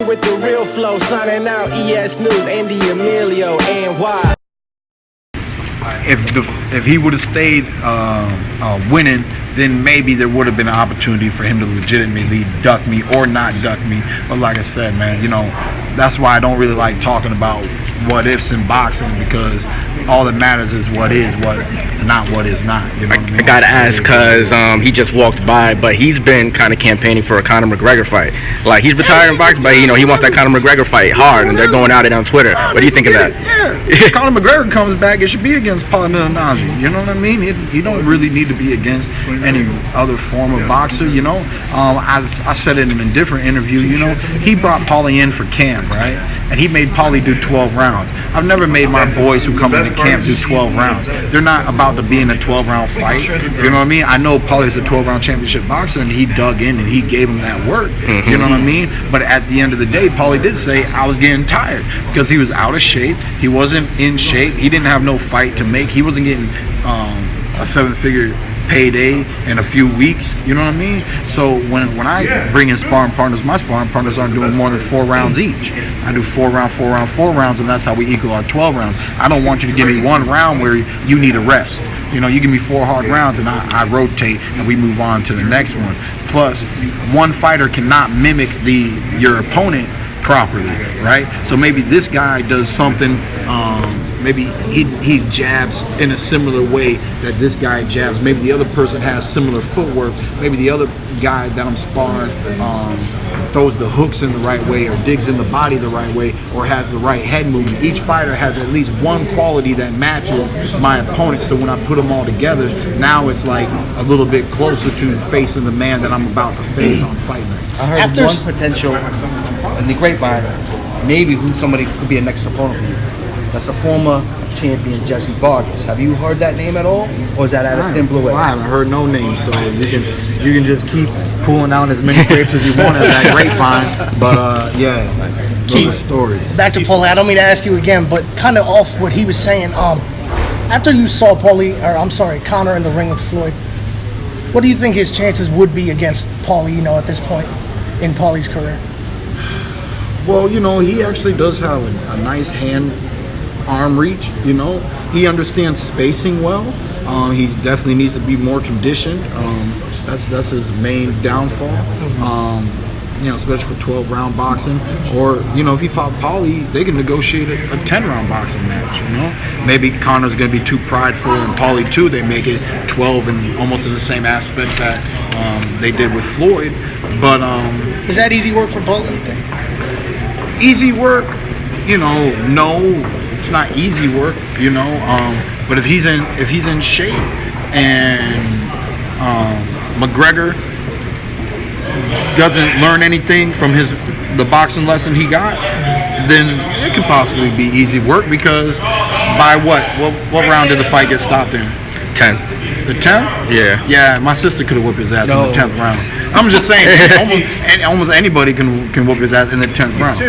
with the real flow. Signing out, ES News, Ande Emilio, NY. If he would have stayed winning, then maybe there would have been an opportunity for him to legitimately duck me or not duck me. But like I said, man, you know, that's why I don't really like talking about what ifs in boxing, because all that matters is what is what, not what is not. You know what I mean? I gotta ask because he just walked by, but he's been kind of campaigning for a Conor McGregor fight. Like, he's retiring boxing, but you know he wants that Conor McGregor fight hard, and they're going at it on Twitter. What do you think of that? Yeah, if Conor McGregor comes back, it should be against Paulie Malignaggi. You know what I mean? He don't really need to be against any other form of boxer. You know, I said it in a different interview. You know, he brought Paulie in for camp, right? And he made Paulie do 12 rounds. I've never made my boys who come into camp do 12 rounds. They're not about to be in a 12-round fight. You know what I mean? I know Paulie's a 12-round championship boxer, and he dug in and he gave him that work. You know what I mean? But at the end of the day, Paulie did say, I was getting tired because he was out of shape. He wasn't in shape. He didn't have no fight to make. He wasn't getting a 7-figure payday in a few weeks. You know what I mean? So when I bring in sparring partners, my sparring partners aren't doing more than 4 rounds each. I do 4 rounds, and that's how we equal our 12 rounds. I don't want you to give me 1 round where you need a rest. You know, you give me 4 hard rounds and I rotate and we move on to the next one. Plus, one fighter cannot mimic your opponent properly, right? So maybe this guy does something, maybe he jabs in a similar way that this guy jabs. Maybe the other person has similar footwork. Maybe the other guy that I'm sparring throws the hooks in the right way, or digs in the body the right way, or has the right head movement. Each fighter has at least one quality that matches my opponent. So when I put them all together, now it's like a little bit closer to facing the man that I'm about to face on fight night. I heard one potential in the grapevine, maybe who somebody could be a next opponent for you. That's the former champion Jesse Vargas. Have you heard that name at all, or is that out of thin blue air? I haven't heard no name, so you can just keep pulling out as many grapes as you want at that grapevine. But yeah, Keith, stories. Back to Paulie. I don't mean to ask you again, but kind of off what he was saying. After you saw Conor in the ring with Floyd, what do you think his chances would be against Paulie? You know, at this point in Paulie's career. Well, you know, he actually does have a nice arm reach. You know, he understands spacing well. He definitely needs to be more conditioned. That's his main downfall. You know, especially for 12-round boxing. Or, you know, if he fought Paulie, they can negotiate a 10-round boxing match. You know, maybe Conor's going to be too prideful, and Paulie too. They make it 12 and almost in the same aspect that they did with Floyd. But is that easy work for Paulie, you think? Easy work? You know, no, it's not easy work. You know, but if he's in shape and McGregor doesn't learn anything from the boxing lesson he got, then it could possibly be easy work, because by what round did the fight get stopped in? 10. The 10th? Yeah. Yeah, my sister could have whooped his ass in the 10th round. I'm just saying, almost anybody can whoop his ass in the 10th round.